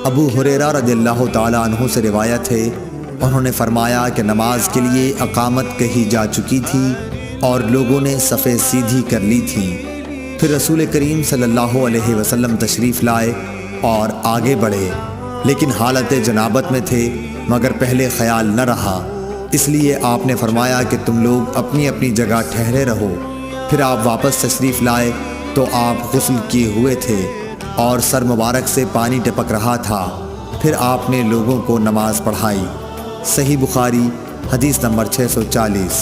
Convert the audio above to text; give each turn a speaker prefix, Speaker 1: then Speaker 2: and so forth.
Speaker 1: अबू हुरैरा रज़ियल्लाहु ताला अन्हु से रिवायत है, उन्होंने फरमाया कि नमाज के लिए अकामत कही जा चुकी थी और लोगों ने सफ़े सीधी कर ली थी। फिर रसूल करीम सल्लल्लाहु अलैहि वसल्लम तशरीफ़ लाए और आगे बढ़े, लेकिन हालत जनाबत में थे, मगर पहले ख्याल न रहा, इसलिए आपने फरमाया कि तुम लोग अपनी अपनी जगह ठहरे रहो। फिर आप वापस तशरीफ़ लाए तो आप गुस्ल किए हुए थे और सर मुबारक से पानी टपक रहा था। फिर आपने लोगों को नमाज पढ़ाई। सही बुखारी हदीस नंबर 640।